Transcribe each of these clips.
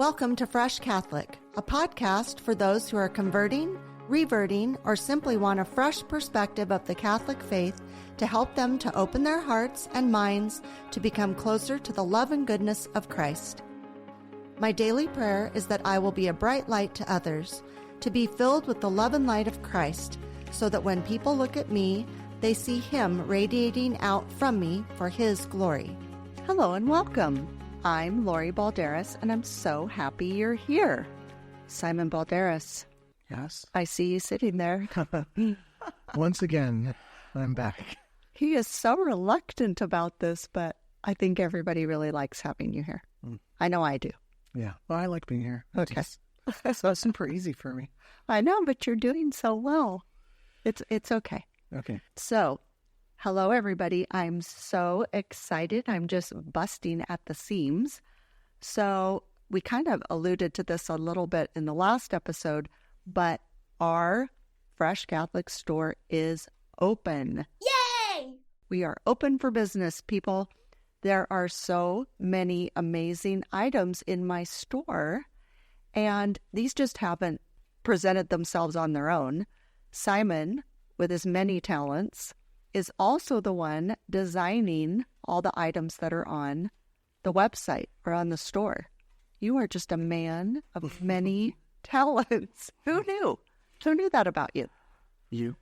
Welcome to Fresh Catholic, a podcast for those who are converting, reverting, or simply want a fresh perspective of the Catholic faith to help them to open their hearts and minds to become closer to the love and goodness of Christ. My daily prayer is that I will be a bright light to others, to be filled with the love and light of Christ, so that when people look at me, they see Him radiating out from me for His glory. Hello and welcome. I'm Lori Balderas, and I'm so happy you're here. Simon Balderas. Yes? I see you sitting there. Once again, I'm back. He is so reluctant about this, but I think everybody really likes having you here. I know I do. Yeah. Well, I like being here. Okay. It's super easy for me. I know, but you're doing so well. It's okay. Okay. So, hello, everybody. I'm so excited. I'm just busting at the seams. So we kind of alluded to this a little bit in the last episode, but our Fresh Catholic store is open. Yay! We are open for business, people. There are so many amazing items in my store, and these just haven't presented themselves on their own. Simon, with his many talents, is also the one designing all the items that are on the website or on the store. You are just a man of many talents. Who knew? Who knew that about you? You?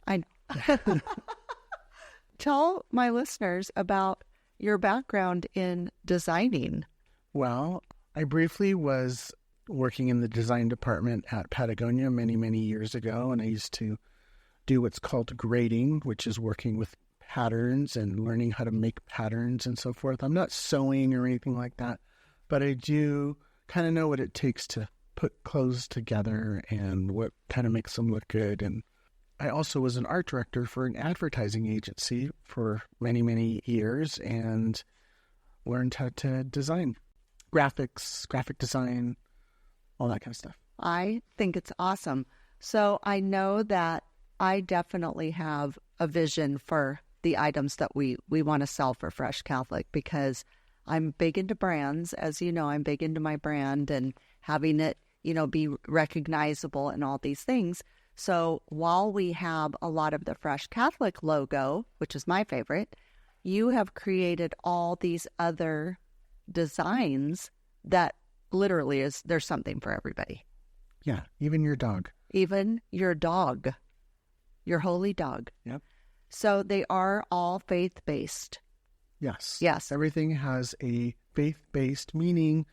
I know. Tell my listeners about your background in designing. Well, I briefly was working in the design department at Patagonia many, many years ago, and I used to do what's called grading, which is working with patterns and learning how to make patterns and so forth. I'm not sewing or anything like that, but I do kind of know what it takes to put clothes together and what kind of makes them look good. And I also was an art director for an advertising agency for many, many years and learned how to design graphics, graphic design, all that kind of stuff. I think it's awesome. So I know that I definitely have a vision for the items that we want to sell for Fresh Catholic, because I'm big into brands. As you know, I'm big into my brand and having it, be recognizable and all these things. So while we have a lot of the Fresh Catholic logo, which is my favorite, you have created all these other designs that literally there's something for everybody. Yeah, even your dog. Even your dog. Your holy dog. Yep. So they are all faith-based. Yes. Yes. Everything has a faith-based meaning,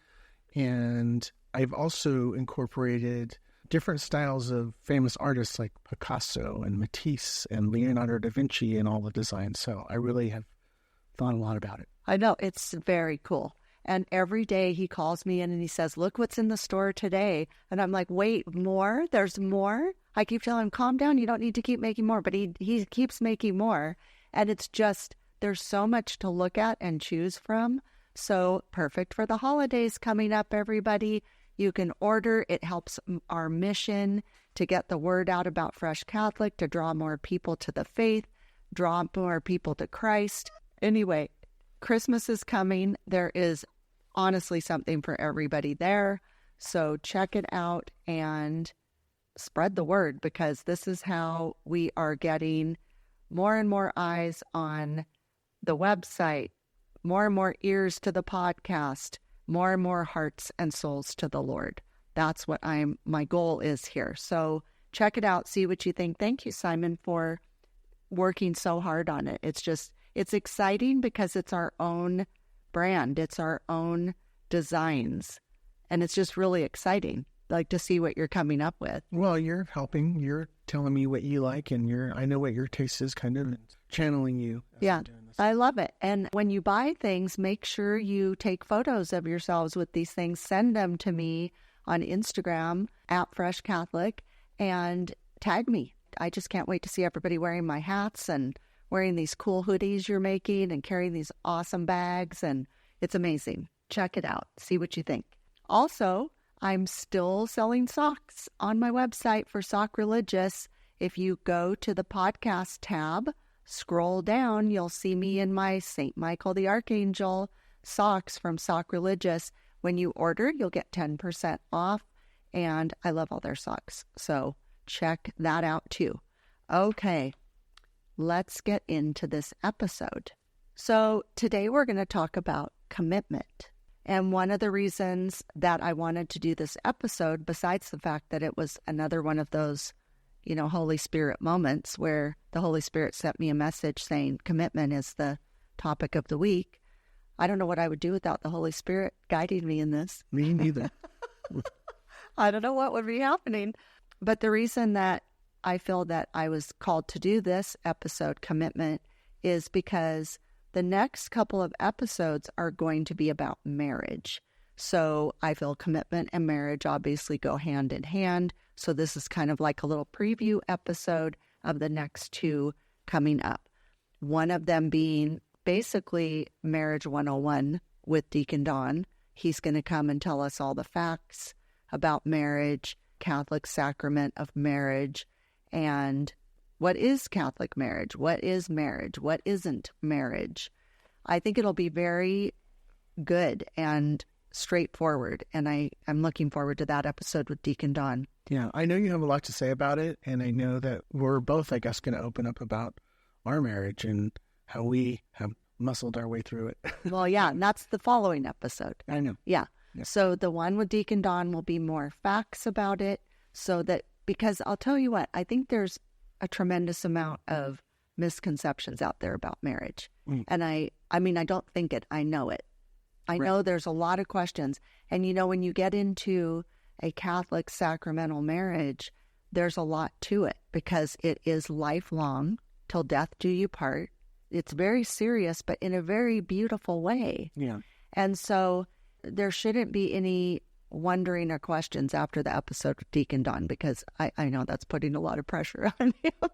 and I've also incorporated different styles of famous artists like Picasso and Matisse and Leonardo da Vinci in all the designs. So I really have thought a lot about it. I know. It's very cool. And every day he calls me in and he says, look what's in the store today. And I'm like, wait, more? There's more? I keep telling him, calm down. You don't need to keep making more. But he keeps making more. And it's just, there's so much to look at and choose from. So perfect for the holidays coming up, everybody. You can order. It helps our mission to get the word out about Fresh Catholic, to draw more people to the faith, draw more people to Christ. Anyway, Christmas is coming. There is honestly something for everybody there. So check it out and spread the word, because this is how we are getting more and more eyes on the website, more and more ears to the podcast, more and more hearts and souls to the Lord. That's what my goal is here. So check it out. See what you think. Thank you, Simon, for working so hard on it. It's exciting because it's our own brand. It's our own designs. And it's just really exciting, like, to see what you're coming up with. Well, you're helping. You're telling me what you like, and I know what your taste is, kind of channeling you. Yeah, I love it. And when you buy things, make sure you take photos of yourselves with these things. Send them to me on Instagram at Fresh Catholic and tag me. I just can't wait to see everybody wearing my hats and wearing these cool hoodies you're making and carrying these awesome bags. And it's amazing. Check it out. See what you think. Also, I'm still selling socks on my website for Sock Religious. If you go to the podcast tab, scroll down, you'll see me in my St. Michael the Archangel socks from Sock Religious. When you order, you'll get 10% off, and I love all their socks. So check that out too. Okay, let's get into this episode. So today we're going to talk about commitment. And one of the reasons that I wanted to do this episode, besides the fact that it was another one of those, Holy Spirit moments where the Holy Spirit sent me a message saying commitment is the topic of the week. I don't know what I would do without the Holy Spirit guiding me in this. Me neither. I don't know what would be happening. But the reason that I feel that I was called to do this episode, commitment, is because the next couple of episodes are going to be about marriage. So I feel commitment and marriage obviously go hand in hand. So this is kind of like a little preview episode of the next two coming up. One of them being basically Marriage 101 with Deacon Don. He's going to come and tell us all the facts about marriage, Catholic sacrament of marriage, and what is Catholic marriage? What is marriage? What isn't marriage? I think it'll be very good and straightforward, and I'm looking forward to that episode with Deacon Don. Yeah, I know you have a lot to say about it, and I know that we're both, I guess, going to open up about our marriage and how we have muscled our way through it. Well, yeah, and that's the following episode. I know. Yeah. So the one with Deacon Don will be more facts about it, because I'll tell you what, I think there's a tremendous amount of misconceptions out there about marriage. And I don't think it, I know it. I know there's a lot of questions. And when you get into a Catholic sacramental marriage, there's a lot to it because it is lifelong, till death do you part. It's very serious, but in a very beautiful way. Yeah. And so there shouldn't be any wondering or questions after the episode with Deacon Don, because I know that's putting a lot of pressure on him.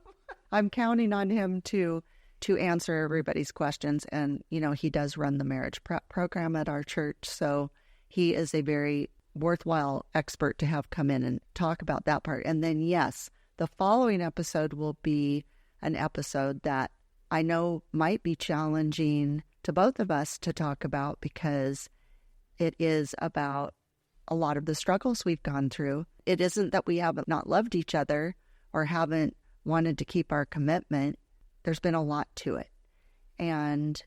I'm counting on him to answer everybody's questions. And, he does run the marriage prep program at our church. So he is a very worthwhile expert to have come in and talk about that part. And then, yes, the following episode will be an episode that I know might be challenging to both of us to talk about, because it is about a lot of the struggles we've gone through. It isn't that we haven't not loved each other or haven't wanted to keep our commitment. There's been a lot to it. And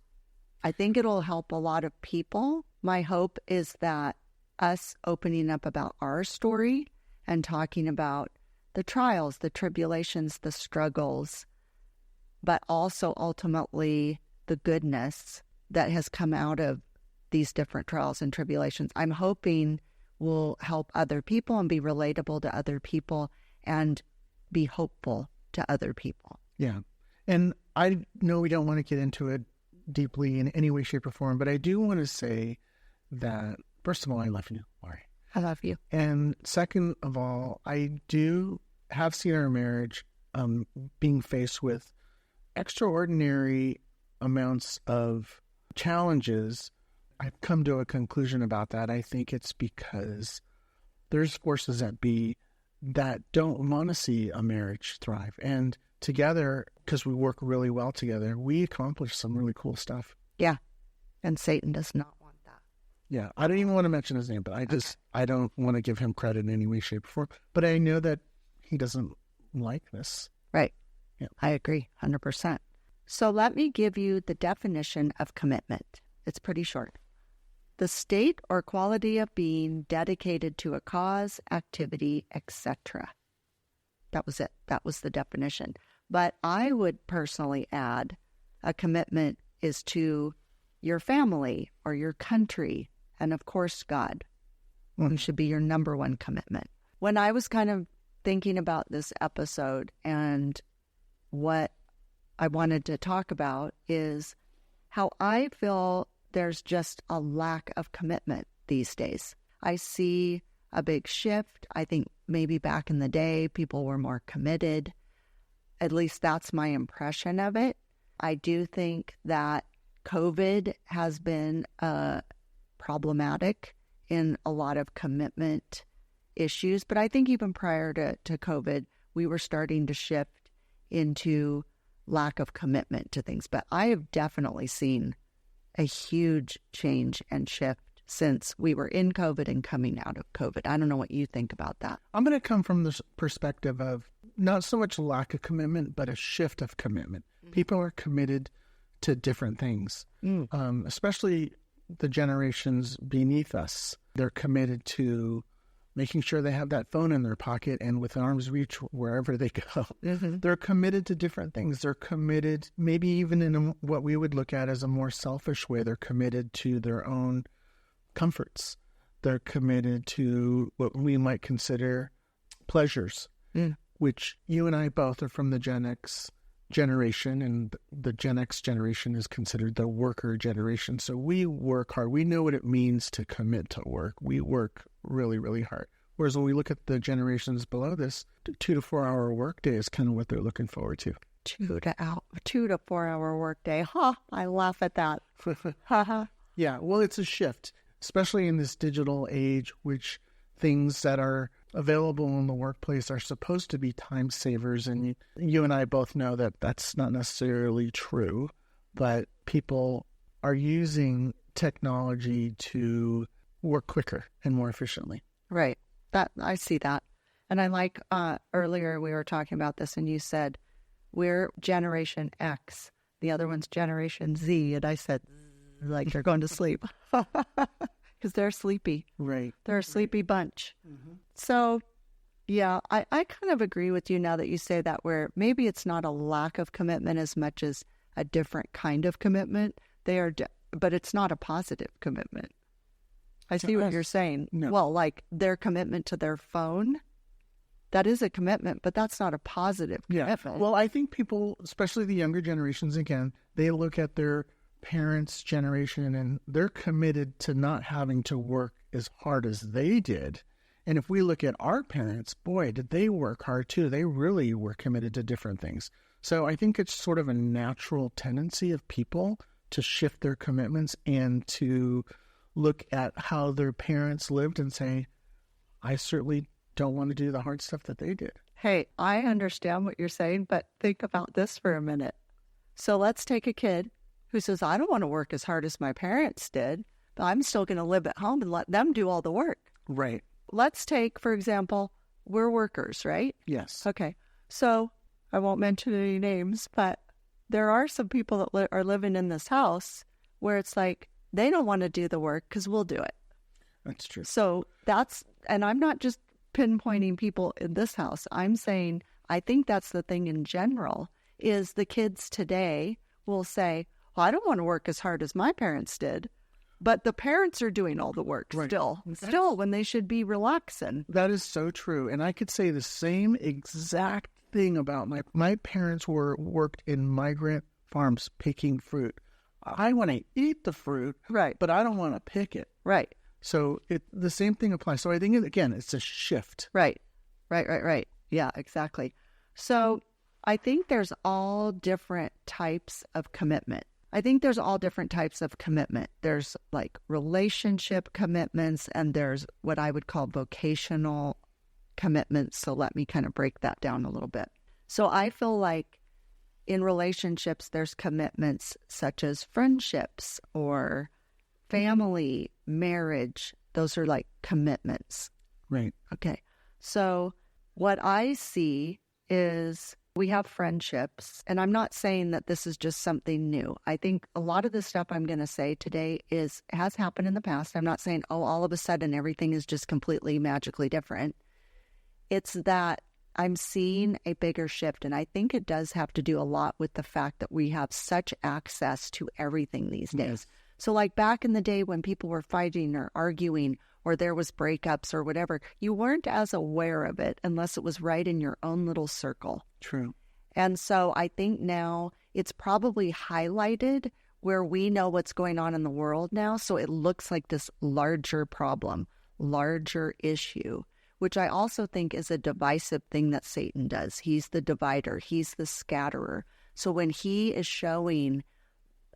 I think it'll help a lot of people. My hope is that us opening up about our story and talking about the trials, the tribulations, the struggles, but also ultimately the goodness that has come out of these different trials and tribulations, I'm hoping will help other people and be relatable to other people and be hopeful to other people. Yeah. And I know we don't want to get into it deeply in any way, shape, or form, but I do want to say that, first of all, I love you, Laurie. I love you. And second of all, I do have seen our marriage being faced with extraordinary amounts of challenges. I've come to a conclusion about that. I think it's because there's forces at be that don't want to see a marriage thrive. And together, because we work really well together, we accomplish some really cool stuff. Yeah. And Satan does not want that. Yeah. I don't even want to mention his name, but I don't want to give him credit in any way, shape, or form. But I know that he doesn't like this. Right. Yeah. I agree 100%. So let me give you the definition of commitment. It's pretty short. The state or quality of being dedicated to a cause, activity, etc. That was it. That was the definition. But I would personally add a commitment is to your family or your country and, of course, God. Who should be your number one commitment. When I was kind of thinking about this episode and what I wanted to talk about is how I feel there's just a lack of commitment these days. I see a big shift. I think maybe back in the day, people were more committed. At least that's my impression of it. I do think that COVID has been problematic in a lot of commitment issues. But I think even prior to COVID, we were starting to shift into lack of commitment to things. But I have definitely seen a huge change and shift since we were in COVID and coming out of COVID. I don't know what you think about that. I'm going to come from this perspective of not so much lack of commitment, but a shift of commitment. People are committed to different things, especially the generations beneath us. They're committed to making sure they have that phone in their pocket and with arm's reach wherever they go. They're committed to different things. They're committed, maybe even in what we would look at as a more selfish way. They're committed to their own comforts. They're committed to what we might consider pleasures, which you and I both are from the Gen X generation, and the Gen X generation is considered the worker generation. So we work hard. We know what it means to commit to work. We work really, really hard. Whereas when we look at the generations below this, 2 to 4 hour workday is kind of what they're looking forward to. 2 to 4 hour workday. I laugh at that. Yeah, well, it's a shift, especially in this digital age, which things that are available in the workplace are supposed to be time savers. And you and I both know that that's not necessarily true, but people are using technology to work quicker and more efficiently. Right. That I see that. And I like earlier we were talking about this and you said we're Generation X. The other one's Generation Z. And I said, like you're going to sleep. Because they're sleepy. Right. They're a sleepy bunch. So, yeah, I kind of agree with you now that you say that, where maybe it's not a lack of commitment as much as a different kind of commitment. But it's not a positive commitment. I see what you're saying. No. Well, like their commitment to their phone, that is a commitment, but that's not a positive commitment. Well, I think people, especially the younger generations, again, they look at their parents' generation and they're committed to not having to work as hard as they did. And if we look at our parents, boy, did they work hard too. They really were committed to different things. So I think it's sort of a natural tendency of people to shift their commitments and to look at how their parents lived and say, I certainly don't want to do the hard stuff that they did. Hey, I understand what you're saying, but think about this for a minute. So let's take a kid who says, I don't want to work as hard as my parents did, but I'm still going to live at home and let them do all the work. Right. Let's take, for example, we're workers, right? Yes. Okay. So I won't mention any names, but there are some people that are living in this house where it's like, they don't want to do the work because we'll do it. That's true. So and I'm not just pinpointing people in this house. I'm saying, I think that's the thing in general, is the kids today will say, well, I don't want to work as hard as my parents did, but the parents are doing all the work still when they should be relaxing. That is so true. And I could say the same exact thing about my parents worked in migrant farms picking fruit. I want to eat the fruit, right, but I don't want to pick it. Right. So the same thing applies. So I think, again, it's a shift. Right. Yeah, exactly. So I think there's all different types of commitment. There's like relationship commitments and there's what I would call vocational commitments. So let me kind of break that down a little bit. So I feel like in relationships, there's commitments such as friendships or family, marriage. Those are like commitments. Right. Okay. So what I see is we have friendships, and I'm not saying that this is just something new. I think a lot of the stuff I'm going to say today has happened in the past. I'm not saying, all of a sudden everything is just completely magically different. It's that I'm seeing a bigger shift, and I think it does have to do a lot with the fact that we have such access to everything these days. Yes. So like back in the day when people were fighting or arguing or there was breakups or whatever, you weren't as aware of it unless it was right in your own little circle. True. And so I think now it's probably highlighted where we know what's going on in the world now. So it looks like this larger problem, larger issue, which I also think is a divisive thing that Satan does. He's the divider. He's the scatterer. So when he is showing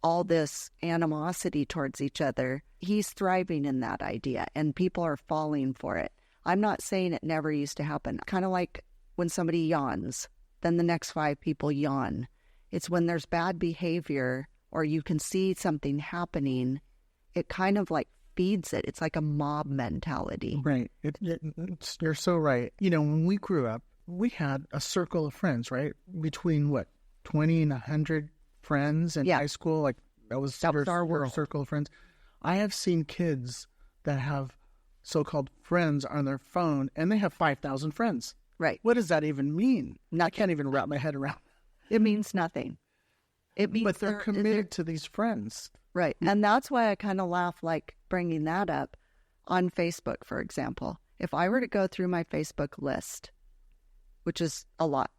all this animosity towards each other, he's thriving in that idea and people are falling for it. I'm not saying it never used to happen. Kind of like when somebody yawns, then the next 5 people yawn. It's when there's bad behavior or you can see something happening, it kind of like feeds it. It's like a mob mentality. Right. You're so right. When we grew up, we had a circle of friends, right? Between 20 and 100 friends in high school. Like that was our world. Circle of friends. I have seen kids that have so-called friends on their phone, and they have 5,000 friends. Right. What does that even mean? I can't even wrap my head around. It means nothing. It means but they're committed to these friends. Right. And that's why I kind of laugh, like bringing that up on Facebook, for example. If I were to go through my Facebook list, which is a lot,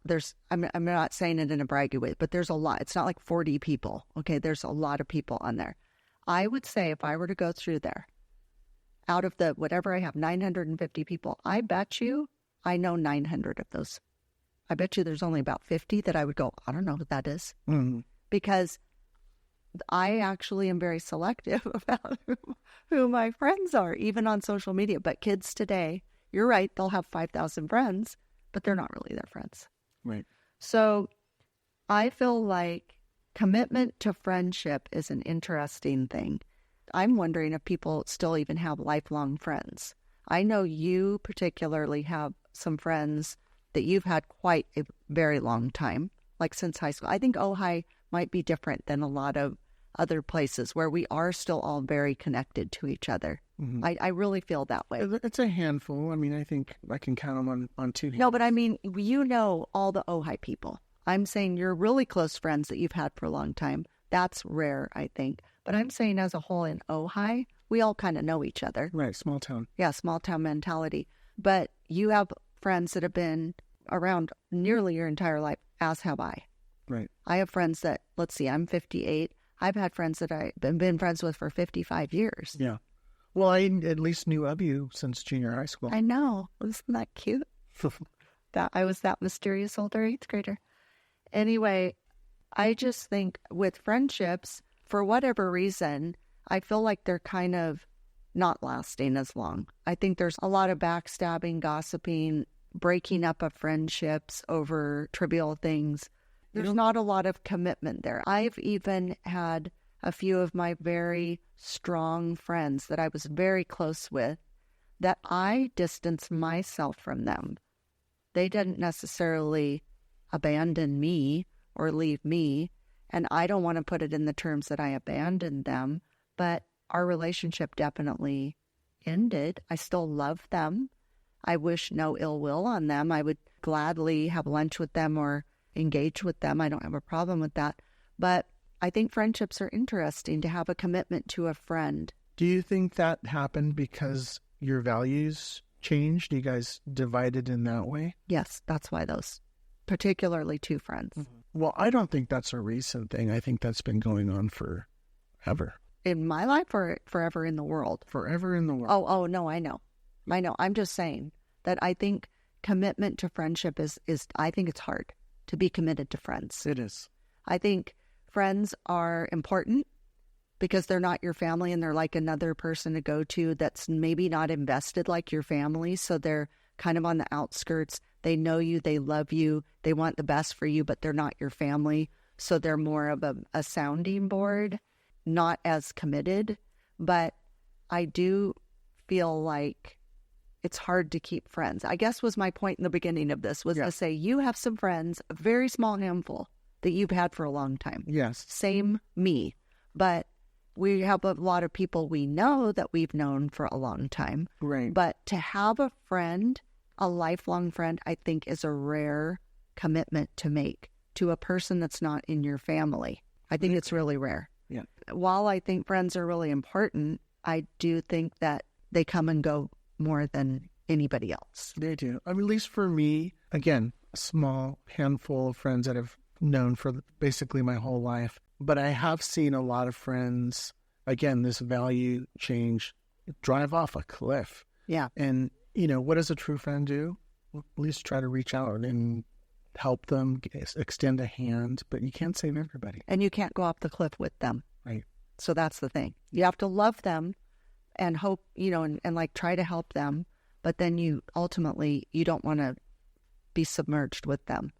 I'm not saying it in a braggy way, but there's a lot. It's not like 40 people. Okay. There's a lot of people on there. I would say if I were to go through there, out of the whatever I have, 950 people, I bet you I know 900 of those. I bet you there's only about 50 that I would go, I don't know what that is. Mm-hmm. Because I actually am very selective about who my friends are, even on social media. But kids today, you're right, they'll have 5,000 friends, but they're not really their friends. Right. So I feel like commitment to friendship is an interesting thing. I'm wondering if people still even have lifelong friends. I know you particularly have some friends that you've had quite a very long time, like since high school. I think Ojai might be different than a lot of other places where we are still all very connected to each other. Mm-hmm. I really feel that way. It's a handful. I mean, I think I can count them on two hands. No, but I mean, all the Ojai people. I'm saying you're really close friends that you've had for a long time. That's rare, I think. But I'm saying as a whole in Ojai, we all kind of know each other. Right, small town. Yeah, small town mentality. But you have friends that have been around nearly your entire life, as have I. Right. I have friends that, let's see, I'm 58. I've had friends that I've been friends with for 55 years. Yeah. Well, I at least knew of you since junior high school. I know. Isn't that cute? That I was that mysterious older 8th grader. Anyway, I just think with friendships, for whatever reason, I feel like they're kind of not lasting as long. I think there's a lot of backstabbing, gossiping, breaking up of friendships over trivial things. There's not a lot of commitment there. I've even had a few of my very strong friends that I was very close with that I distanced myself from them. They didn't necessarily abandon me or leave me, and I don't want to put it in the terms that I abandoned them, but our relationship definitely ended. I still love them. I wish no ill will on them. I would gladly have lunch with them or engage with them. I don't have a problem with that. But I think friendships are interesting to have a commitment to a friend. Do you think that happened because your values changed? You guys divided in that way? Yes, that's why those, particularly two friends. Mm-hmm. Well, I don't think that's a recent thing. I think that's been going on forever. In my life or forever in the world? Forever in the world. Oh, no, I know. I'm just saying that I think commitment to friendship is I think it's hard to be committed to friends. It is. I think friends are important because they're not your family and they're like another person to go to that's maybe not invested like your family. So they're kind of on the outskirts. They know you, they love you, they want the best for you, but they're not your family. So they're more of a sounding board, not as committed. But I do feel like it's hard to keep friends. I guess was my point in the beginning of this was to say you have some friends, a very small handful that you've had for a long time. Yes. Same me. But we have a lot of people we know that we've known for a long time. Right. But to have a friend, a lifelong friend, I think is a rare commitment to make to a person that's not in your family. I think it's really rare. Yeah. While I think friends are really important, I do think that they come and go more than anybody else. They do. I mean, at least for me, again, a small handful of friends that I've known for basically my whole life. But I have seen a lot of friends, again, this value change, drive off a cliff. Yeah. And, what does a true friend do? Well, at least try to reach out and help them, extend a hand, but you can't save everybody. And you can't go off the cliff with them. Right. So that's the thing. You have to love them and hope, and like try to help them, but then you don't want to be submerged with them.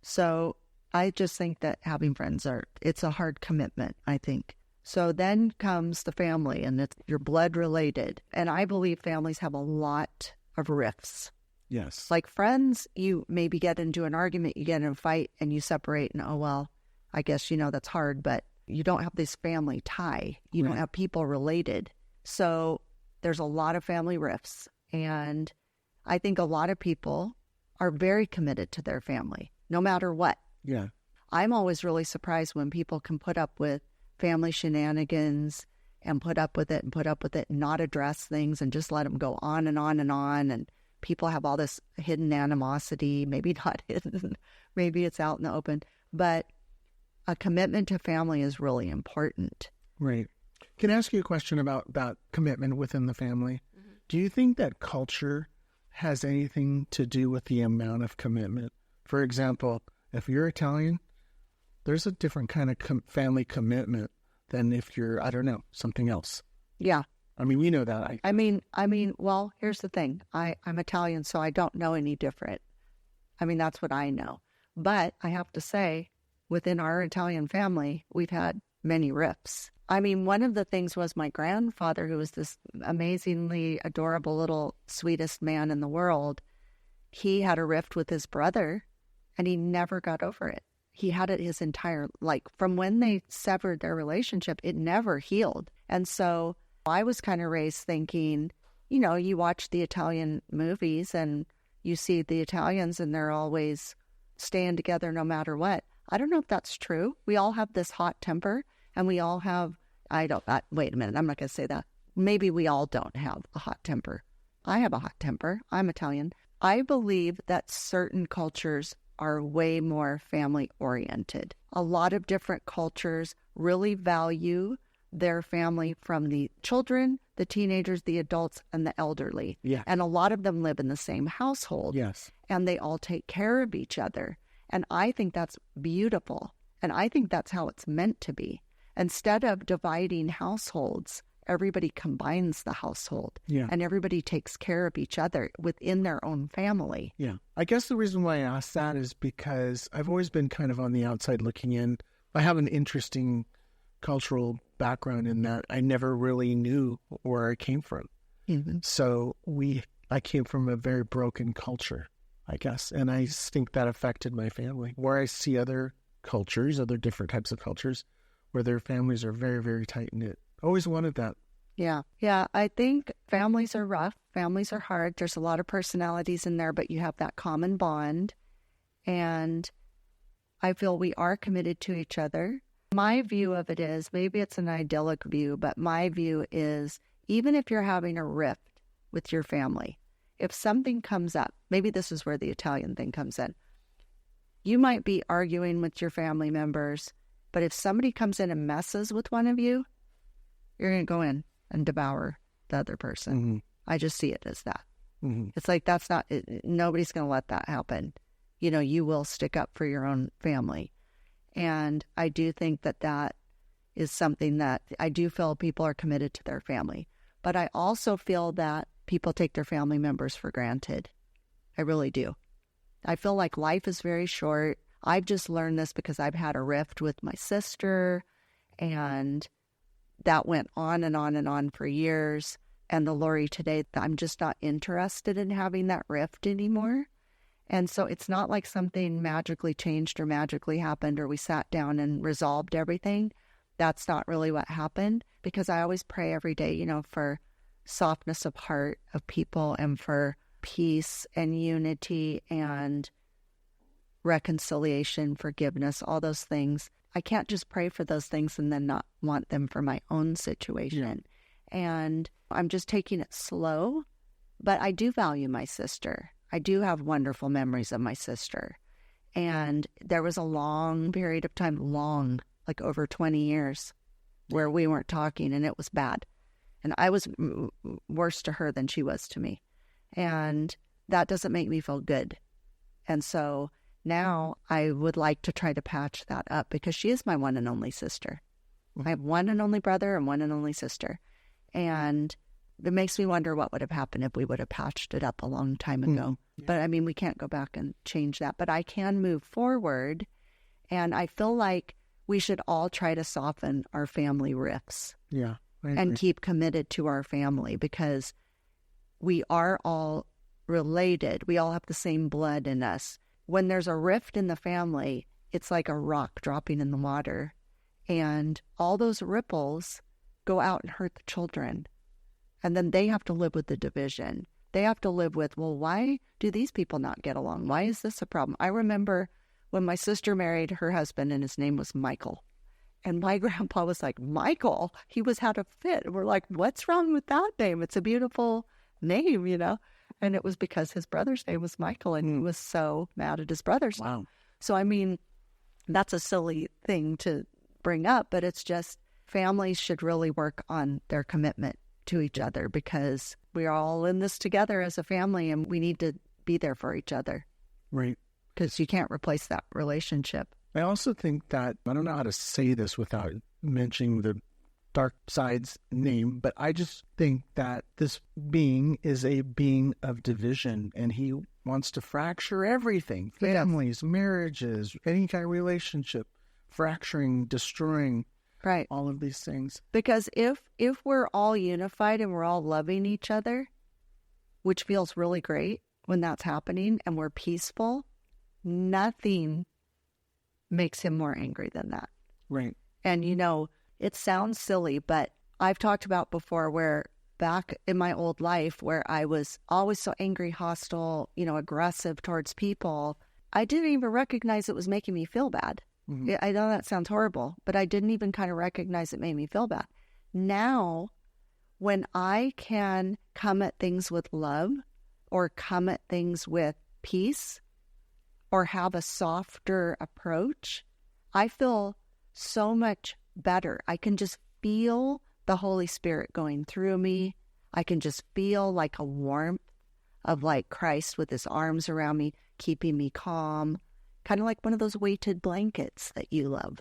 So I just think that having friends it's a hard commitment, I think. So then comes the family, and it's your blood related. And I believe families have a lot of rifts. Yes. Like friends, you maybe get into an argument, you get in a fight, and you separate, and oh, well, I guess, that's hard, but you don't have this family tie. You don't have people related. So there's a lot of family rifts. And I think a lot of people are very committed to their family, no matter what. Yeah. I'm always really surprised when people can put up with family shenanigans and put up with it and not address things and just let them go on and on and on. And people have all this hidden animosity, maybe not hidden, maybe it's out in the open, but a commitment to family is really important. Right. Can I ask you a question about commitment within the family? Mm-hmm. Do you think that culture has anything to do with the amount of commitment? For example, if you're Italian, there's a different kind of family commitment than if you're, I don't know, something else. Yeah. I mean, we know that. I mean, well, here's the thing. I'm Italian, so I don't know any different. I mean, that's what I know. But I have to say, within our Italian family, we've had many rifts. I mean, one of the things was my grandfather, who was this amazingly adorable little sweetest man in the world. He had a rift with his brother, and he never got over it. He had it his entire, from when they severed their relationship, it never healed. And so I was kind of raised thinking, you watch the Italian movies and you see the Italians and they're always staying together no matter what. I don't know if that's true. We all have this hot temper and we all have, wait a minute, I'm not going to say that. Maybe we all don't have a hot temper. I have a hot temper. I'm Italian. I believe that certain cultures are way more family oriented. A lot of different cultures really value their family, from the children, the teenagers, the adults, and the elderly. Yeah. And a lot of them live in the same household. Yes. And they all take care of each other. And I think that's beautiful. And I think that's how it's meant to be. Instead of dividing households, everybody combines the household. Yeah. And everybody takes care of each other within their own family. Yeah. I guess the reason why I asked that is because I've always been kind of on the outside looking in. I have an interesting cultural background in that I never really knew where I came from. Mm-hmm. So I came from a very broken culture, I guess. And I think that affected my family. Where I see other cultures, other different types of cultures, where their families are very, very tight-knit. Always wanted that. Yeah. Yeah. I think families are rough. Families are hard. There's a lot of personalities in there, but you have that common bond. And I feel we are committed to each other. My view of it is, maybe it's an idyllic view, but my view is, even if you're having a rift with your family, if something comes up, maybe this is where the Italian thing comes in. You might be arguing with your family members, but if somebody comes in and messes with one of you, you're going to go in and devour the other person. Mm-hmm. I just see it as that. Mm-hmm. It's like, nobody's going to let that happen. You will stick up for your own family. And I do think that is something that I do feel people are committed to their family. But I also feel that people take their family members for granted. I really do. I feel like life is very short. I've just learned this because I've had a rift with my sister, and that went on and on and on for years. And the Lori today, I'm just not interested in having that rift anymore. And so it's not like something magically changed or magically happened or we sat down and resolved everything. That's not really what happened, because I always pray every day, for softness of heart of people and for peace and unity and reconciliation, forgiveness, all those things. I can't just pray for those things and then not want them for my own situation. Yeah. And I'm just taking it slow, but I do value my sister. I do have wonderful memories of my sister. And there was a long period of time, like over 20 years, where we weren't talking, and it was bad. And I was worse to her than she was to me. And that doesn't make me feel good. And so now I would like to try to patch that up, because she is my one and only sister. I have one and only brother and one and only sister. And it makes me wonder what would have happened if we would have patched it up a long time ago. Yeah. But I mean, we can't go back and change that. But I can move forward. And I feel like we should all try to soften our family rifts Yeah. and keep committed to our family, because we are all related. We all have the same blood in us. When there's a rift in the family, it's like a rock dropping in the water, and all those ripples go out and hurt the children. And then they have to live with the division. They have to live with, well, why do these people not get along? Why is this a problem? I remember when my sister married her husband, and his name was Michael. And my grandpa was like, Michael? He had a fit. And we're like, what's wrong with that name? It's a beautiful name, you know? And it was because his brother's name was Michael, and he was so mad at his brother's name. Wow. So, I mean, that's a silly thing to bring up, but it's just families should really work on their commitment to each other, because we're all in this together as a family, and we need to be there for each other. Right. Because you can't replace that relationship. I also think that, I don't know how to say this without mentioning the dark side's name, but I just think that this being is a being of division, and he wants to fracture everything. Families, marriages, any kind of relationship, fracturing, destroying, right, all of these things. Because if we're all unified and we're all loving each other, which feels really great when that's happening, and we're peaceful, nothing makes him more angry than that. Right. And, you know, it sounds silly, but I've talked about before where back in my old life where I was always so angry, hostile, you know, aggressive towards people, I didn't even recognize it was making me feel bad. Mm-hmm. I know that sounds horrible, but I didn't even kind of recognize it made me feel bad. Now, when I can come at things with love, or come at things with peace, or have a softer approach, I feel so much better. I can just feel the Holy Spirit going through me. I can just feel like a warmth of like Christ with his arms around me, keeping me calm, kind of like one of those weighted blankets that you love.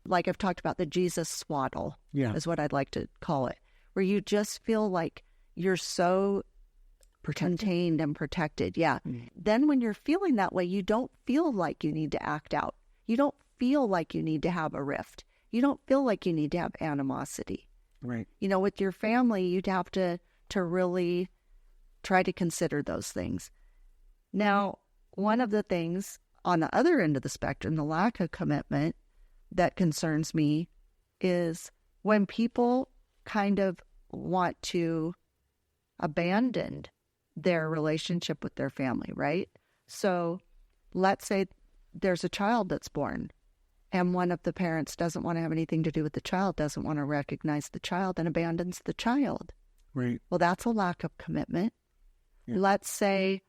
Like I've talked about, the Jesus swaddle is what I'd like to call it, where you just feel like you're so contained and protected. Then when you're feeling that way, you don't feel like you need to act out. You don't feel like you need to have a rift. You don't feel like you need to have animosity. Right. You know, with your family, you'd have to really try to consider those things. Now, one of the things on the other end of the spectrum, the lack of commitment that concerns me, is when people kind of want to abandon their relationship with their family, right? So let's say there's a child that's born, and one of the parents doesn't want to have anything to do with the child, doesn't want to recognize the child, and abandons the child. Right. Well, that's a lack of commitment. Let's say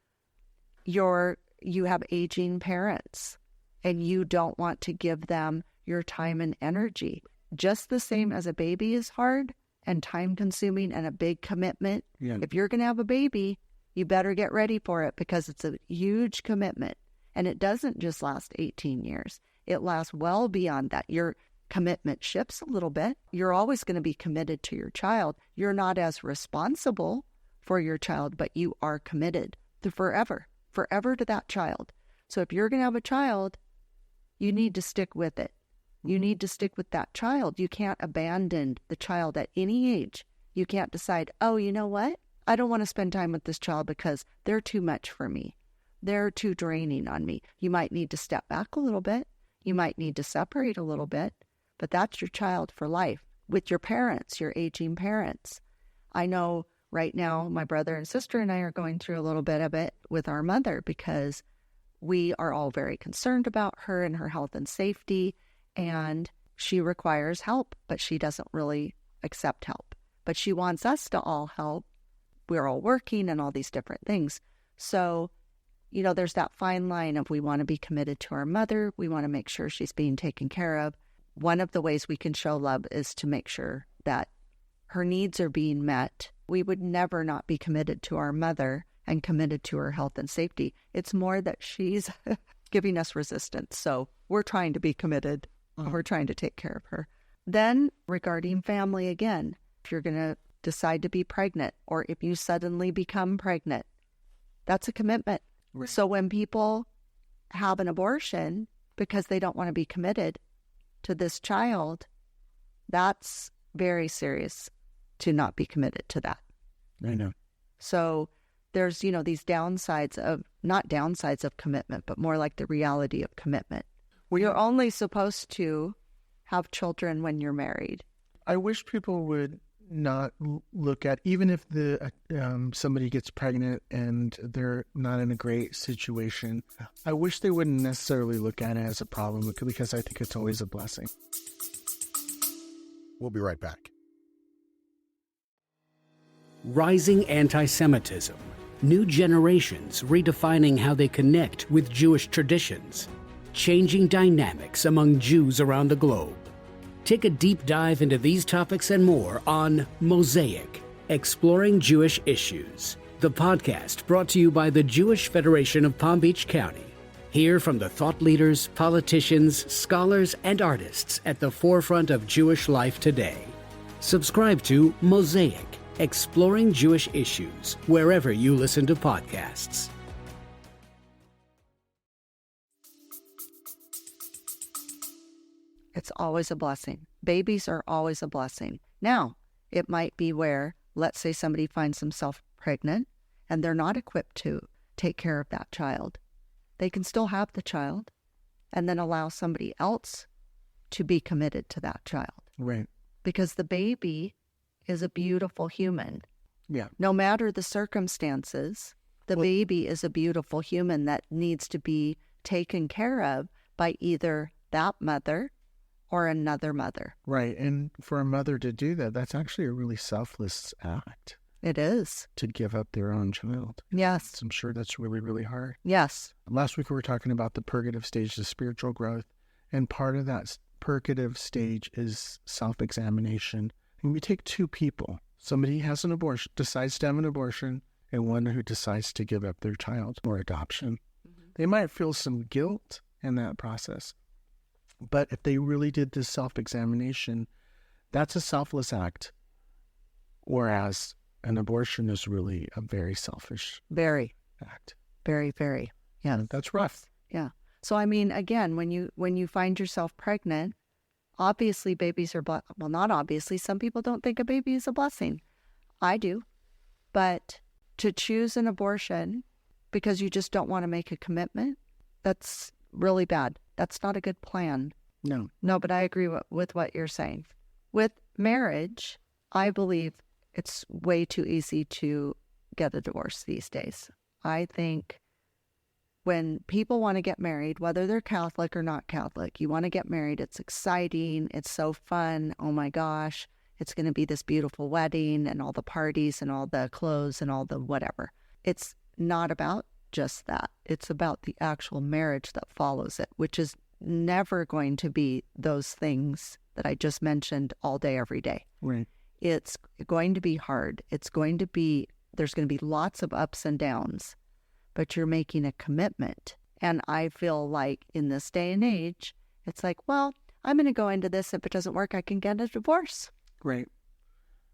you have aging parents, and you don't want to give them your time and energy. Just the same as a baby is hard and time-consuming and a big commitment. If you're going to have a baby, you better get ready for it, because it's a huge commitment. And it doesn't just last 18 years. It lasts well beyond that. Your commitment shifts a little bit. You're always going to be committed to your child. You're not as responsible for your child, but you are committed to forever to that child. So if you're going to have a child, you need to stick with it. You need to stick with that child. You can't abandon the child at any age. You can't decide, oh, you know what? I don't want to spend time with this child because they're too much for me. They're too draining on me. You might need to step back a little bit. You might need to separate a little bit, but that's your child for life. With your parents, your aging parents. I know right now my brother and sister and I are going through a little bit of it with our mother, because we are all very concerned about her and her health and safety, and she requires help, but she doesn't really accept help. But she wants us to all help. We're all working and all these different things. So, you know, there's that fine line of, we want to be committed to our mother. We want to make sure she's being taken care of. One of the ways we can show love is to make sure that her needs are being met. We would never not be committed to our mother and committed to her health and safety. It's more that she's giving us resistance. So we're trying to be committed. We're trying to take care of her. Then regarding family again, if you're going to decide to be pregnant, or if you suddenly become pregnant, that's a commitment. So when people have an abortion because they don't want to be committed, to this child, that's very serious to not be committed to that. I know. So there's, you know, these downsides of, not downsides of commitment, but more like the reality of commitment. Well, You're only supposed to have children when you're married. I wish people would not look at, even if the somebody gets pregnant and they're not in a great situation, I wish they wouldn't necessarily look at it as a problem, because I think it's always a blessing. We'll be right back. Rising anti-Semitism. New generations redefining how they connect with Jewish traditions. Changing dynamics among Jews around the globe. Take a deep dive into these topics and more on Mosaic, Exploring Jewish Issues, the podcast brought to you by the Jewish Federation of Palm Beach County. Hear from the thought leaders, politicians, scholars, and artists at the forefront of Jewish life today. Subscribe to Mosaic, Exploring Jewish Issues, wherever you listen to podcasts. It's always a blessing. Babies are always a blessing. Now, it might be where, let's say somebody finds themselves pregnant and they're not equipped to take care of that child. They can still have the child and then allow somebody else to be committed to that child. Right. Because the baby is a beautiful human. Yeah. No matter the circumstances, the baby is a beautiful human that needs to be taken care of by either that mother or another mother. Right. And for a mother to do that, that's actually a really selfless act. It is. To give up their own child. Yes. I'm sure that's really, really hard. Yes. Last week we were talking about the purgative stage, the spiritual growth. And part of that purgative stage is self-examination. And we take two people. Somebody has an abortion, decides to have an abortion, and one who decides to give up their child or adoption. Mm-hmm. They might feel some guilt in that process. But if they really did this self-examination, that's a selfless act. Whereas an abortion is really a very selfish act. Very, very. Yeah. And that's rough. Yeah. So, I mean, again, when you find yourself pregnant, obviously babies are, well, not obviously. Some people don't think a baby is a blessing. I do. But to choose an abortion because you just don't want to make a commitment, that's really bad. That's not a good plan. No. No, but I agree with what you're saying. With marriage, I believe it's way too easy to get a divorce these days. I think when people want to get married, whether they're Catholic or not Catholic, you want to get married, it's exciting, it's so fun, oh my gosh, it's going to be this beautiful wedding and all the parties and all the clothes and all the whatever. It's not about just that. It's about the actual marriage that follows it, which is never going to be those things that I just mentioned all day, every day. Right. It's going to be hard. There's going to be lots of ups and downs, but you're making a commitment. And I feel like in this day and age, it's like, well, I'm going to go into this. If it doesn't work, I can get a divorce. Right.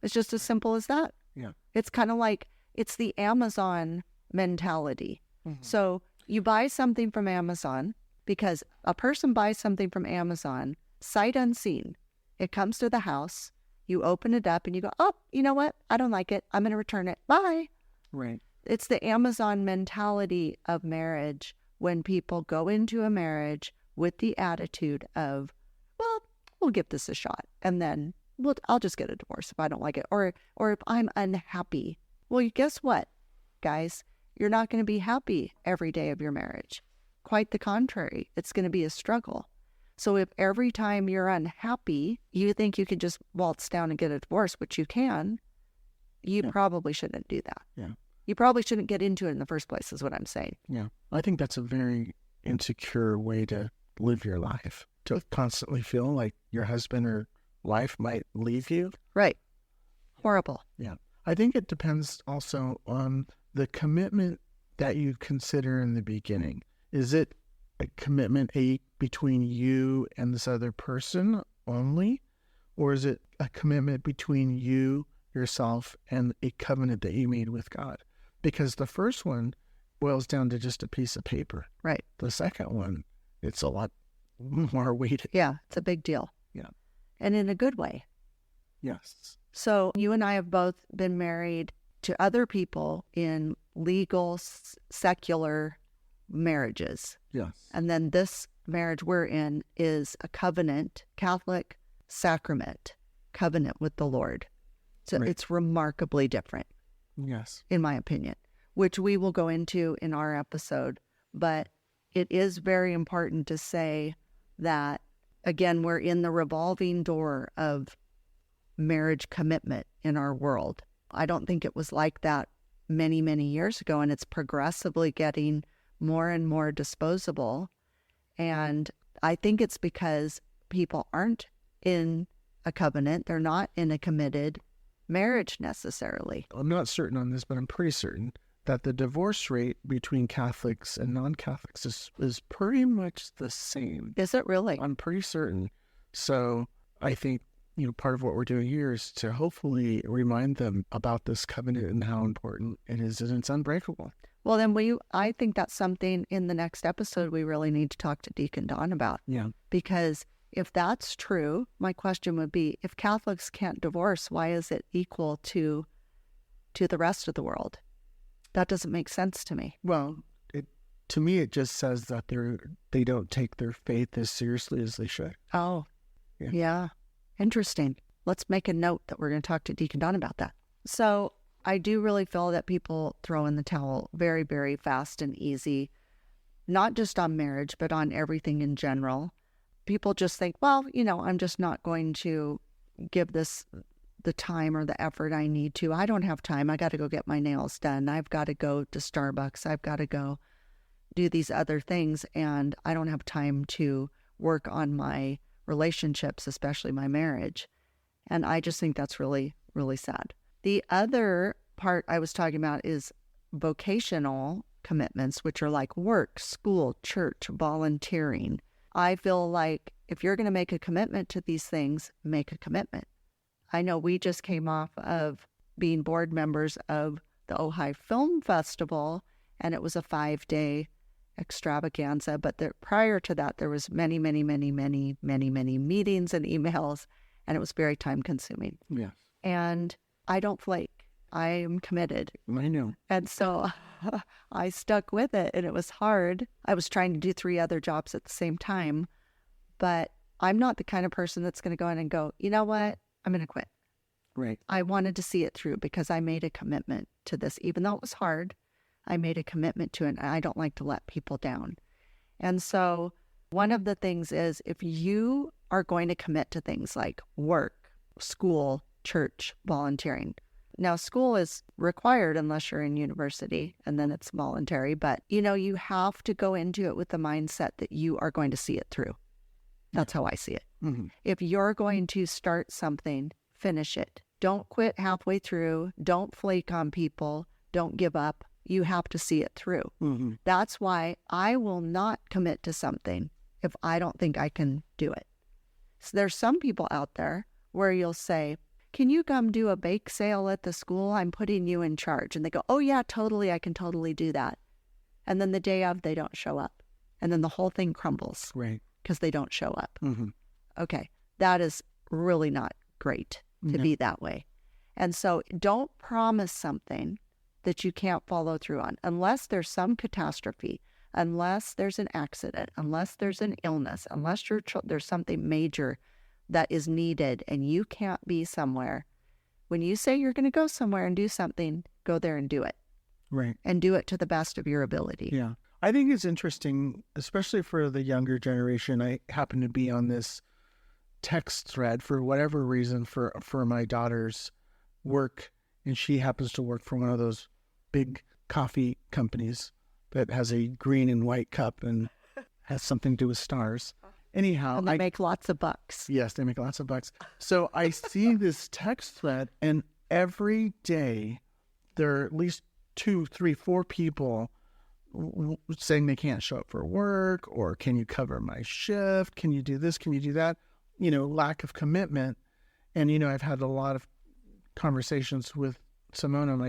It's just as simple as that. Yeah. It's kind of like, it's the Amazon mentality. Mm-hmm. So you buy something from Amazon because a person buys something from Amazon, sight unseen. It comes to the house. You open it up and you go, oh, you know what? I don't like it. I'm going to return it. Bye. Right. It's the Amazon mentality of marriage when people go into a marriage with the attitude of, well, we'll give this a shot. And then I'll just get a divorce if I don't like it. Or if I'm unhappy. Well, guess what, guys? You're not going to be happy every day of your marriage. Quite the contrary. It's going to be a struggle. So if every time you're unhappy, you think you can just waltz down and get a divorce, which you can, you probably shouldn't do that. Yeah. You probably shouldn't get into it in the first place, is what I'm saying. Yeah. I think that's a very insecure way to live your life, to constantly feel like your husband or wife might leave you. Right. Horrible. Yeah. I think it depends also on the commitment that you consider in the beginning. Is it a commitment between you and this other person only? Or is it a commitment between you, yourself, and a covenant that you made with God? Because the first one boils down to just a piece of paper. Right. The second one, it's a lot more weighted. Yeah, it's a big deal. Yeah. And in a good way. Yes. So you and I have both been married to other people in legal, secular marriages. Yes. And then this marriage we're in is a covenant, Catholic sacrament, covenant with the Lord. So Right. it's remarkably different, Yes. in my opinion, which we will go into in our episode. But it is very important to say that, again, we're in the revolving door of marriage commitment in our world. I don't think it was like that many, many years ago, and it's progressively getting more and more disposable. And I think it's because people aren't in a covenant. They're not in a committed marriage necessarily. I'm not certain on this, but I'm pretty certain that the divorce rate between Catholics and non-Catholics is pretty much the same. Is it really? I'm pretty certain. So I think, part of what we're doing here is to hopefully remind them about this covenant and how important it is, and it's unbreakable. Well, then I think that's something in the next episode we really need to talk to Deacon Don about. Yeah. Because if that's true, my question would be, if Catholics can't divorce, why is it equal to the rest of the world? That doesn't make sense to me. Well, to me, it just says that they don't take their faith as seriously as they should. Oh, yeah. Interesting. Let's make a note that we're going to talk to Deacon Don about that. So I do really feel that people throw in the towel very, very fast and easy, not just on marriage, but on everything in general. People just think, well, I'm just not going to give this the time or the effort I need to. I don't have time. I got to go get my nails done. I've got to go to Starbucks. I've got to go do these other things. And I don't have time to work on my relationships, especially my marriage. And I just think that's really, really sad. The other part I was talking about is vocational commitments, which are like work, school, church, volunteering. I feel like if you're going to make a commitment to these things, make a commitment. I know we just came off of being board members of the Ojai Film Festival, and it was a 5-day extravaganza. But prior to that, there was many, many, many, many, many, many meetings and emails, and it was very time consuming. Yeah. And I don't flake. I am committed. I know. And so I stuck with it, and it was hard. I was trying to do 3 other jobs at the same time, but I'm not the kind of person that's going to go in and go, you know what? I'm going to quit. Right. I wanted to see it through because I made a commitment to this. Even though it was hard, I made a commitment to it, and I don't like to let people down. And so one of the things is, if you are going to commit to things like work, school, church, volunteering. Now, school is required unless you're in university, and then it's voluntary. But, you have to go into it with the mindset that you are going to see it through. That's how I see it. Mm-hmm. If you're going to start something, finish it. Don't quit halfway through. Don't flake on people. Don't give up. You have to see it through. Mm-hmm. That's why I will not commit to something if I don't think I can do it. So there's some people out there where you'll say, can you come do a bake sale at the school? I'm putting you in charge. And they go, oh yeah, totally. I can totally do that. And then the day of, they don't show up. And then the whole thing crumbles. Right. Because they don't show up. Mm-hmm. Okay. That is really not great to be that way. And so don't promise something that you can't follow through on unless there's some catastrophe, unless there's an accident, unless there's an illness, unless there's something major that is needed and you can't be somewhere. When you say you're going to go somewhere and do something, go there and do it. Right. And do it to the best of your ability. Yeah. I think it's interesting, especially for the younger generation. I happen to be on this text thread for whatever reason for my daughter's work, and she happens to work for one of those big coffee companies that has a green and white cup and has something to do with stars. Anyhow, And they make lots of bucks. Yes, they make lots of bucks. So I see this text thread, and every day there are at least 2, 3, 4 people saying they can't show up for work, or can you cover my shift? Can you do this? Can you do that? Lack of commitment. And, I've had a lot of conversations with Simona,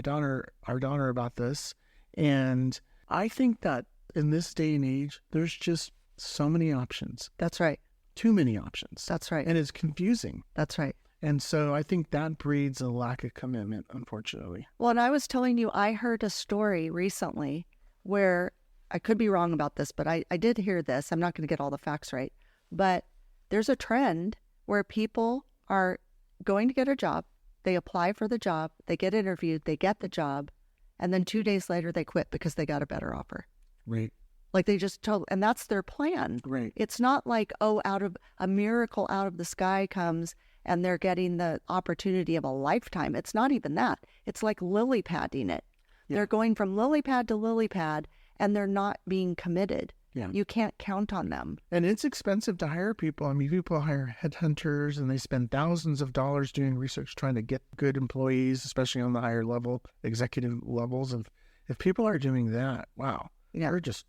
our daughter, about this. And I think that in this day and age, there's just so many options, That's right. too many options. That's right. And it's confusing. That's right. And so I think that breeds a lack of commitment, unfortunately. Well, and I was telling you, I heard a story recently where I could be wrong about this, but I did hear this. I'm not going to get all the facts right. But there's a trend where people are going to get a job. They apply for the job. They get interviewed. They get the job. And then 2 days later, they quit because they got a better offer. Right. Like they just told, and that's their plan. Right. It's not like, oh, out of a miracle out of the sky comes and they're getting the opportunity of a lifetime. It's not even that. It's like lily padding it. Yeah. They're going from lily pad to lily pad and they're not being committed. Yeah. You can't count on them. And it's expensive to hire people. I mean, people hire headhunters and they spend thousands of dollars doing research trying to get good employees, especially on the higher level, executive levels. And if people are doing that, wow, Yeah. they're just,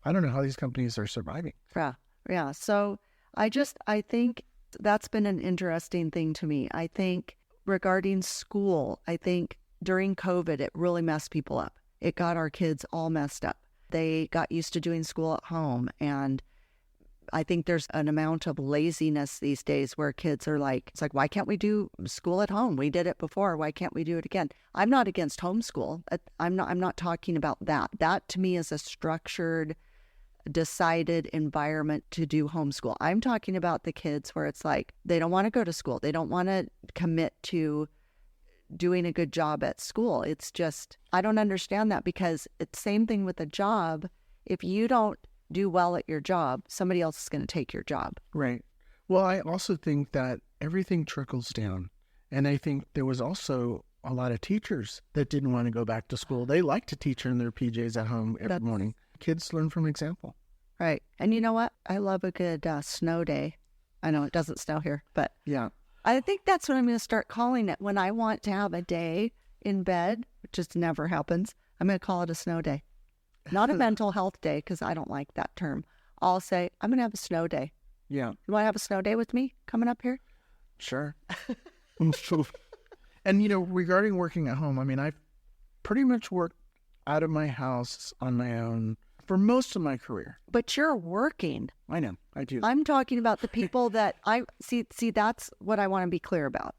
I don't know how these companies are surviving. Yeah. Yeah. So I think that's been an interesting thing to me. I think regarding school, I think during COVID, it really messed people up. It got our kids all messed up. They got used to doing school at home. And I think there's an amount of laziness these days where kids are like, it's like, why can't we do school at home? We did it before. Why can't we do it again? I'm not against homeschool. I'm not talking about that. That to me is a structured, decided environment to do homeschool. I'm talking about the kids where it's like, they don't want to go to school. They don't want to commit to doing a good job at school. It's just, I don't understand that because it's same thing with a job. If you don't do well at your job, somebody else is going to take your job. Right. Well, I also think that everything trickles down. And I think there was also a lot of teachers that didn't want to go back to school. They like to teach in their PJs at home every morning. Kids learn from example. Right. And you know what? I love a good snow day. I know it doesn't snow here, but Yeah. I think that's what I'm going to start calling it. When I want to have a day in bed, which just never happens, I'm going to call it a snow day. Not a mental health day, because I don't like that term. I'll say, I'm going to have a snow day. Yeah. You want to have a snow day with me coming up here? Sure. And, regarding working at home, I mean, I've pretty much worked out of my house on my own for most of my career. But you're working. I know. I do. I'm talking about the people that I see. That's what I want to be clear about.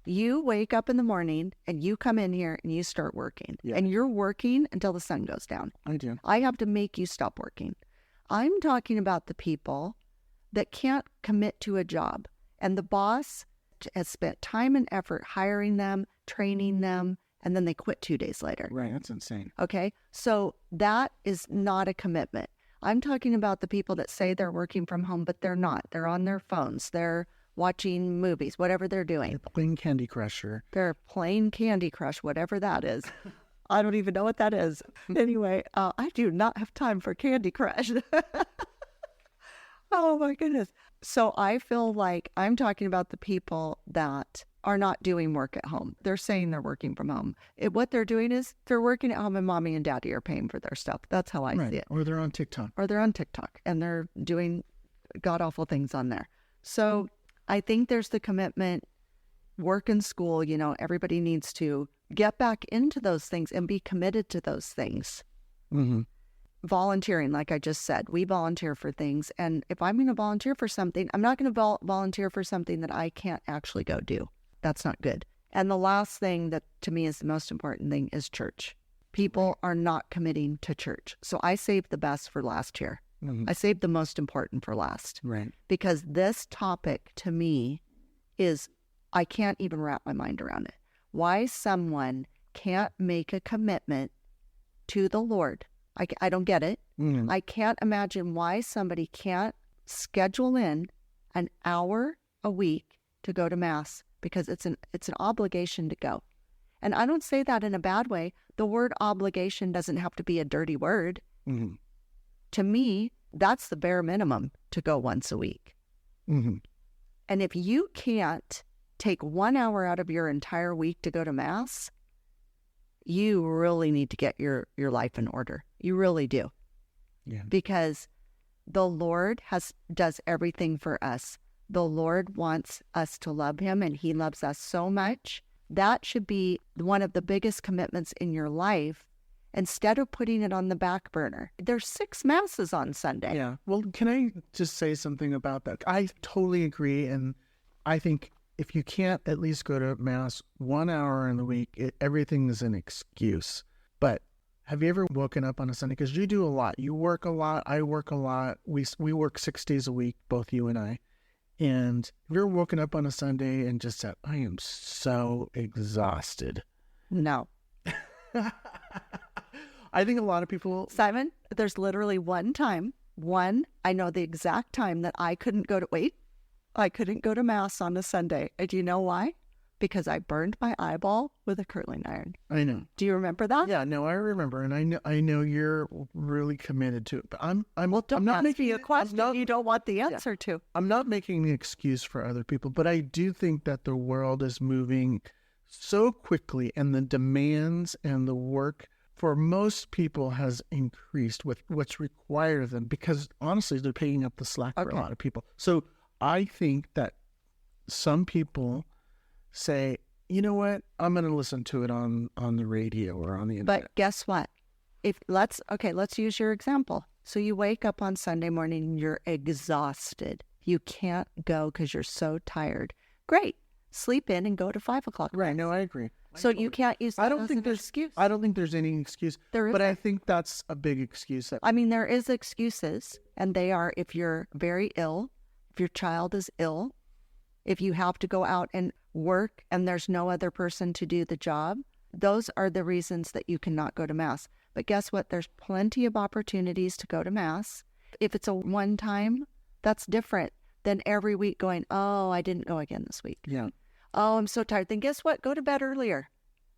You wake up in the morning and you come in here and you start working. Yeah. And you're working until the sun goes down. I do. I have to make you stop working. I'm talking about the people that can't commit to a job. And the boss has spent time and effort hiring them, training them, and then they quit 2 days later. Right. That's insane. Okay. So that is not a commitment. I'm talking about the people that say they're working from home, but they're not. They're on their phones. They're watching movies, whatever they're doing. They're playing Candy Crush. They're playing Candy Crush, whatever that is. I don't even know what that is. Anyway, I do not have time for Candy Crush. Oh my goodness. So I feel like I'm talking about the people that are not doing work at home. They're saying they're working from home. What they're doing is they're working at home and mommy and daddy are paying for their stuff. That's how I see it. Or they're on TikTok. Or they're on TikTok and they're doing god-awful things on there. So I think there's the commitment, work and school, everybody needs to get back into those things and be committed to those things. Mm-hmm. Volunteering, like I just said, we volunteer for things. And if I'm going to volunteer for something, I'm not going to volunteer for something that I can't actually go do. That's not good. And the last thing that to me is the most important thing is church. People are not committing to church. So I saved the best for last year. Mm-hmm. I saved the most important for last. Right. Because this topic to me is, I can't even wrap my mind around it. Why someone can't make a commitment to the Lord. I don't get it. Mm-hmm. I can't imagine why somebody can't schedule in an hour a week to go to Mass, because it's an obligation to go. And I don't say that in a bad way. The word obligation doesn't have to be a dirty word. Mm-hmm. To me, that's the bare minimum to go once a week. Mm-hmm. And if you can't take 1 hour out of your entire week to go to Mass, you really need to get your life in order. You really do. Yeah. Because the Lord does everything for us. The Lord wants us to love him, and he loves us so much. That should be one of the biggest commitments in your life. instead of putting it on the back burner. There's 6 masses on Sunday. Yeah. Well, can I just say something about that? I totally agree. And I think if you can't at least go to Mass 1 hour in the week, everything is an excuse. But have you ever woken up on a Sunday? Because you do a lot. You work a lot. I work a lot. We work 6 days a week, both you and I. And have you ever woken up on a Sunday and just said, I am so exhausted? No. I think a lot of people... Simon, there's literally I know the exact time that I couldn't go to Mass on a Sunday. And do you know why? Because I burned my eyeball with a curling iron. I know. Do you remember that? Yeah, no, I remember, and I know you're really committed to it. But I'm Don't not ask making me a question you don't want the answer Yeah. to. I'm not making an excuse for other people, but I do think that the world is moving so quickly, and the demands and the work for most people has increased with what's required of them, because honestly, they're picking up the slack for a lot of people. So I think that some people say, you know what, I'm going to listen to it on the radio or on the internet. But guess what? Let's use your example. So you wake up on Sunday morning and you're exhausted. You can't go because you're so tired. Great. Sleep in and go to 5 o'clock. Right. No, I agree. So you can't use that as an there's excuse. I don't think there's any excuse. But I think that's a big excuse. I mean, there is excuses, and they are if you're very ill, if your child is ill, if you have to go out and work and there's no other person to do the job. Those are the reasons that you cannot go to Mass. But guess what? There's plenty of opportunities to go to Mass. If it's a one time, that's different than every week going, oh, I didn't go again this week. Yeah. Oh, I'm so tired. Then guess what? Go to bed earlier.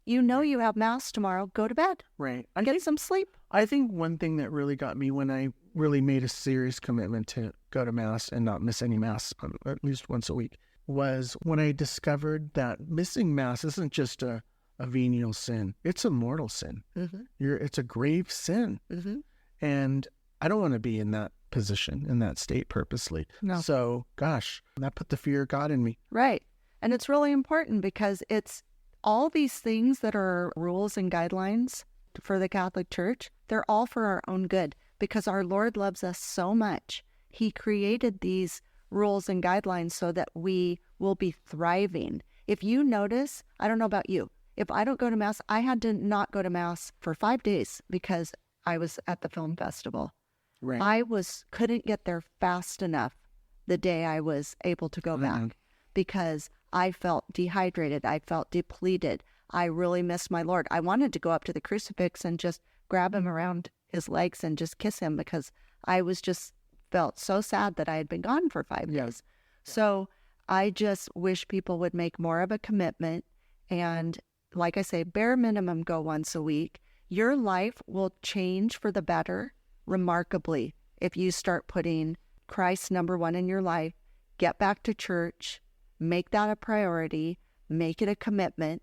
You know you have Mass tomorrow. Go to bed. Right. Get some sleep. I think one thing that really got me when I really made a serious commitment to go to Mass and not miss any Mass at least once a week was when I discovered that missing Mass isn't just a venial sin. It's a mortal sin. Mm-hmm. It's a grave sin. Mm-hmm. And I don't want to be in that position, in that state purposely. No. So, gosh, that put the fear of God in me. Right. And it's really important because it's all these things that are rules and guidelines for the Catholic Church, they're all for our own good because our Lord loves us so much. He created these rules and guidelines so that we will be thriving. If you notice, I don't know about you, if I don't go to Mass, I had to not go to Mass for 5 days because I was at the film festival. Right. I couldn't get there fast enough the day I was able to go back because I felt dehydrated. I felt depleted. I really missed my Lord. I wanted to go up to the crucifix and just grab him around his legs and just kiss him because I was just felt so sad that I had been gone for 5 days. So I just wish people would make more of a commitment. And like I say, bare minimum, go once a week. Your life will change for the better remarkably if you start putting Christ number one in your life. Get back to church, make that a priority, make it a commitment.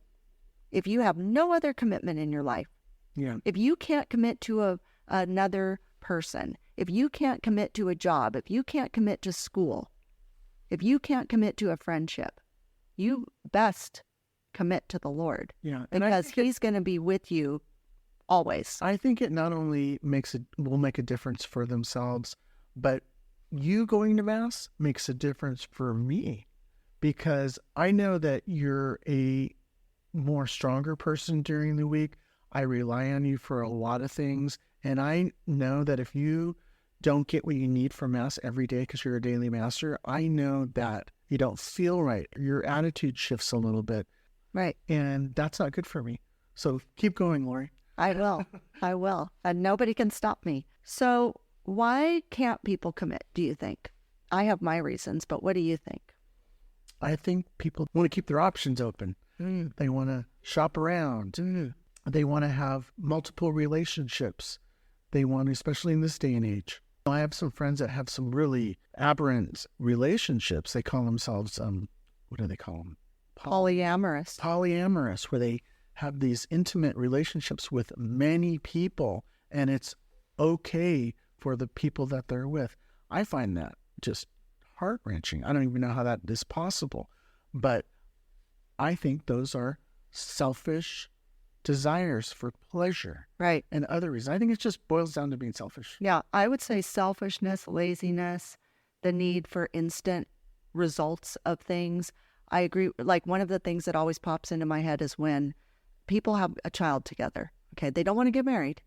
If you have no other commitment in your life, if you can't commit to another person, if you can't commit to a job, if you can't commit to school, if you can't commit to a friendship, you best commit to the Lord. Yeah. Because he's going to be with you always. I think it not only will make a difference for themselves, but you going to Mass makes a difference for me because I know that you're a more stronger person during the week. I rely on you for a lot of things. And I know that if you don't get what you need from Mass every day because you're a daily Masser, I know that you don't feel right. Your attitude shifts a little bit. Right. And that's not good for me. So keep going, Lori. I will. I will. And nobody can stop me. So why can't people commit, do you think? I have my reasons, but what do you think? I think people want to keep their options open. They want to shop around. They want to have multiple relationships. They want, especially in this day and age. I have some friends that have some really aberrant relationships. They call themselves, what do they call them? Polyamorous. Polyamorous, where they have these intimate relationships with many people, and it's okay for the people that they're with. I find that just heart-wrenching. I don't even know how that is possible. But I think those are selfish desires for pleasure Right. and other reasons. I think it just boils down to being selfish. Yeah. I would say selfishness, laziness, the need for instant results of things. I agree. Like one of the things that always pops into my head is when people have a child together. Okay. They don't want to get married,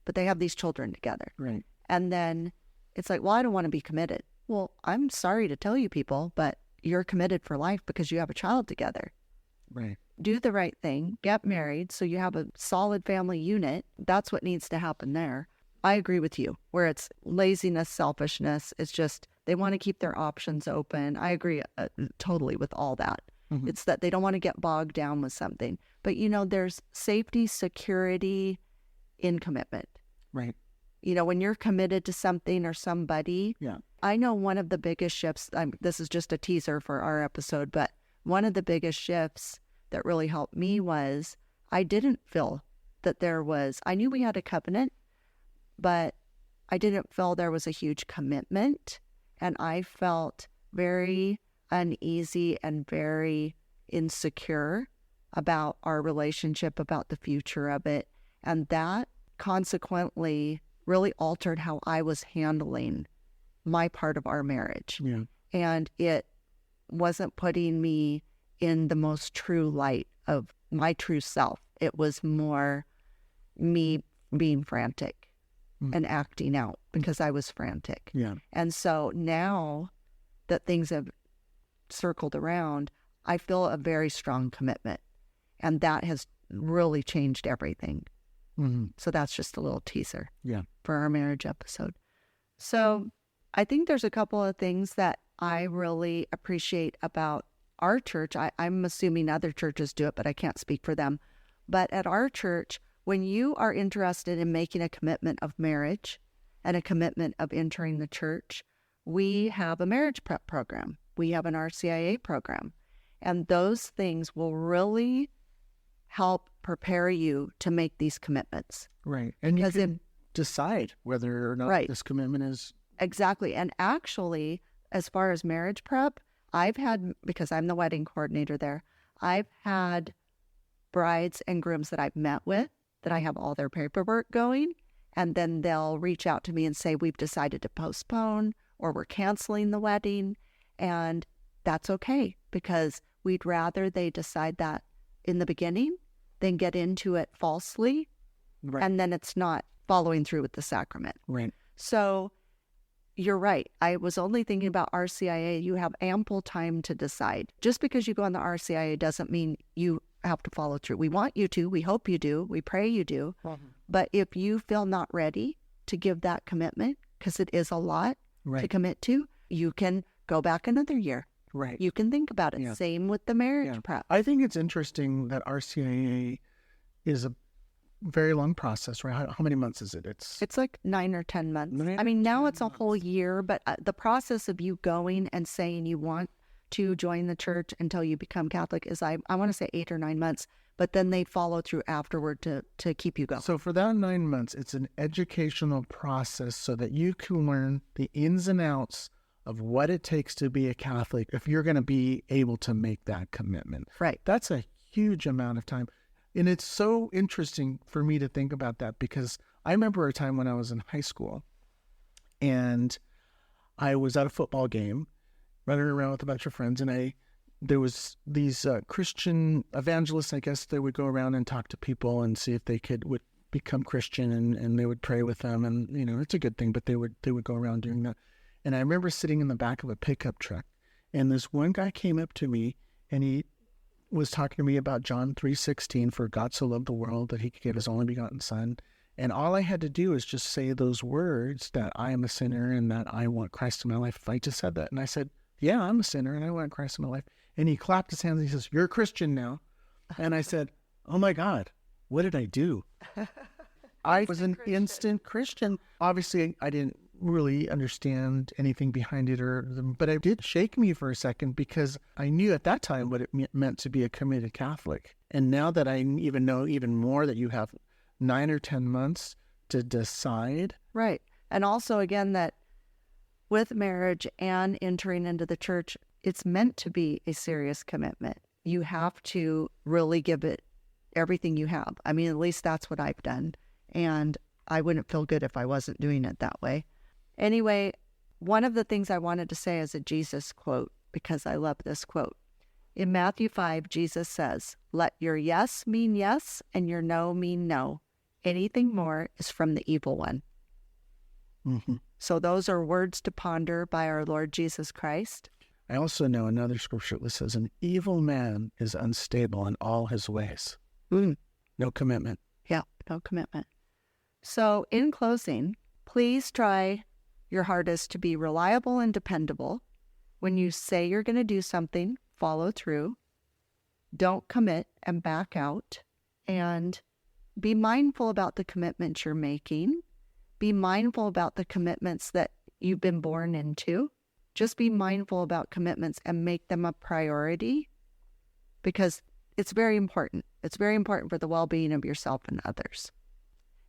but they have these children together. Right. And then it's like, well, I don't want to be committed. Well, I'm sorry to tell you people, but you're committed for life because you have a child together. Right. Do the right thing, get married so you have a solid family unit. That's what needs to happen there. I agree with you where it's laziness, selfishness. It's just they want to keep their options open. I agree totally with all that. Mm-hmm. It's that they don't want to get bogged down with something. But, there's safety, security in commitment. Right. When you're committed to something or somebody, Yeah. I know one of the biggest shifts, this is just a teaser for our episode, but one of the biggest shifts that really helped me was I didn't feel that I knew we had a covenant, but I didn't feel there was a huge commitment. And I felt very uneasy and very insecure about our relationship, about the future of it. And that consequently really altered how I was handling my part of our marriage. Yeah. And it wasn't putting me in the most true light of my true self. It was more me being frantic and acting out because I was frantic. Yeah. And so now that things have circled around, I feel a very strong commitment. And that has really changed everything. Mm-hmm. So that's just a little teaser for our marriage episode. So I think there's a couple of things that I really appreciate about our church. I'm assuming other churches do it, but I can't speak for them. But at our church, when you are interested in making a commitment of marriage and a commitment of entering the church, we have a marriage prep program. We have an RCIA program. And those things will really help prepare you to make these commitments. Right. And you can decide whether or not this commitment is... Exactly. And actually, as far as marriage prep, because I'm the wedding coordinator there, I've had brides and grooms that I've met with that I have all their paperwork going, and then they'll reach out to me and say, we've decided to postpone or we're canceling the wedding. And that's okay, because we'd rather they decide that in the beginning than get into it falsely. Right. And then it's not following through with the sacrament. Right. So you're right. I was only thinking about RCIA. You have ample time to decide. Just because you go on the RCIA doesn't mean you have to follow through. We want you to. We hope you do. We pray you do. Mm-hmm. But if you feel not ready to give that commitment, because it is a lot to commit to, you can go back another year. Right. You can think about it. Yeah. Same with the marriage prep. I think it's interesting that RCIA is a very long process, right? How many months is it? It's like 9 or 10 months. I mean, now it's a whole year, but the process of you going and saying you want to join the church until you become Catholic is, I want to say 8 or 9 months, but then they follow through afterward to keep you going. So for that 9 months, it's an educational process so that you can learn the ins and outs of what it takes to be a Catholic if you're going to be able to make that commitment. Right. That's a huge amount of time. And it's so interesting for me to think about that, because I remember a time when I was in high school and I was at a football game running around with a bunch of friends, and there was these Christian evangelists, I guess. They would go around and talk to people and see if they would become Christian, and they would pray with them. And, it's a good thing, but they would go around doing that. And I remember sitting in the back of a pickup truck, and this one guy came up to me, and he was talking to me about John 3:16, for God so loved the world that he could give his only begotten son. And all I had to do is just say those words, that I am a sinner and that I want Christ in my life. If I just said that, and I said, yeah, I'm a sinner and I want Christ in my life. And he clapped his hands and he says, you're a Christian now. And I said, oh my God, what did I do? I was an instant Christian. Obviously, I didn't really understand anything behind it, but it did shake me for a second, because I knew at that time what it meant to be a committed Catholic. And now that I even know even more, that you have 9 or 10 months to decide. Right. And also, again, that with marriage and entering into the church, it's meant to be a serious commitment. You have to really give it everything you have. I mean, at least that's what I've done. And I wouldn't feel good if I wasn't doing it that way. Anyway, one of the things I wanted to say is a Jesus quote, because I love this quote. In Matthew 5, Jesus says, "Let your yes mean yes and your no mean no. Anything more is from the evil one." Mm-hmm. So those are words to ponder by our Lord Jesus Christ. I also know another scripture that says, an evil man is unstable in all his ways. No commitment. Yeah, no commitment. So in closing, please try your hardest to be reliable and dependable. When you say you're going to do something, follow through. Don't commit and back out. And be mindful about the commitments you're making. Be mindful about the commitments that you've been born into. Just be mindful about commitments and make them a priority, because it's very important. It's very important for the well-being of yourself and others.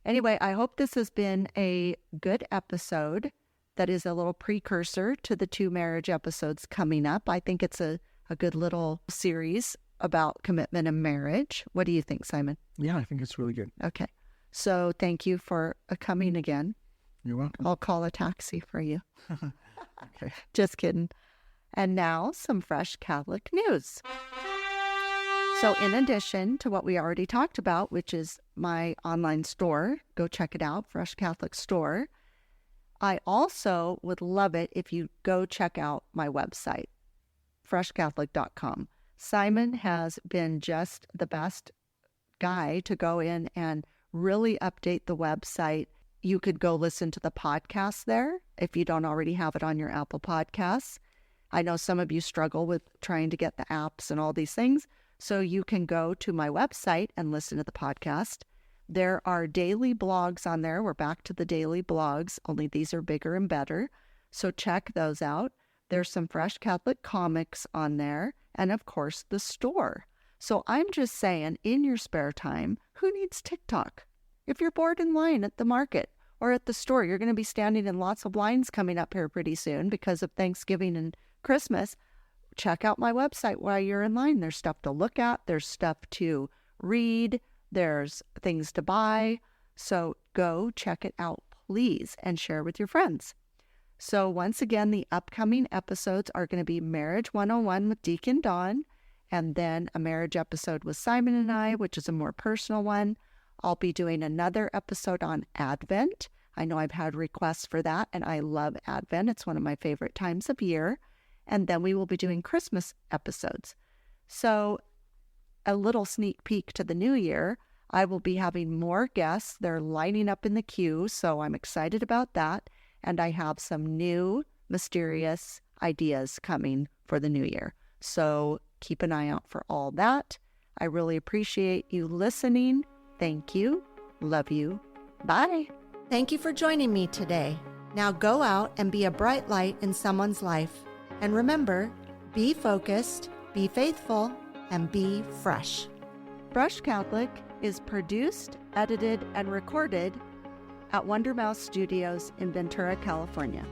Anyway, I hope this has been a good episode that is a little precursor to the 2 marriage episodes coming up. I think it's a good little series about commitment and marriage. What do you think, Simon? Yeah, I think it's really good. Okay. So thank you for coming again. You're welcome. I'll call a taxi for you. Okay. Just kidding. And now some fresh Catholic news. So in addition to what we already talked about, which is my online store, go check it out, Fresh Catholic Store. I also would love it if you go check out my website, freshcatholic.com. Simon has been just the best guy to go in and really update the website. You could go listen to the podcast there if you don't already have it on your Apple Podcasts. I know some of you struggle with trying to get the apps and all these things, so you can go to my website and listen to the podcast. There are daily blogs on there. We're back to the daily blogs, only these are bigger and better. So check those out. There's some Fresh Catholic comics on there, and of course the store. So I'm just saying, in your spare time, who needs TikTok? If you're bored in line at the market or at the store, you're going to be standing in lots of lines coming up here pretty soon because of Thanksgiving and Christmas. Check out my website while you're in line. There's stuff to look at. There's stuff to read. There's things to buy. So go check it out, please, and share with your friends. So once again, the upcoming episodes are going to be Marriage 101 with Deacon Dawn, and then a marriage episode with Simon and I, which is a more personal one. I'll be doing another episode on Advent. I know I've had requests for that, and I love Advent. It's one of my favorite times of year. And then we will be doing Christmas episodes. So a little sneak peek to the new year, I will be having more guests. They're lining up in the queue, so I'm excited about that. And I have some new mysterious ideas coming for the new year. So keep an eye out for all that. I really appreciate you listening. Thank you. Love you. Bye. Thank you for joining me today. Now go out and be a bright light in someone's life. And remember, be focused, be faithful, and be fresh. Fresh Catholic is produced, edited, and recorded at Wonder Mouse Studios in Ventura, California.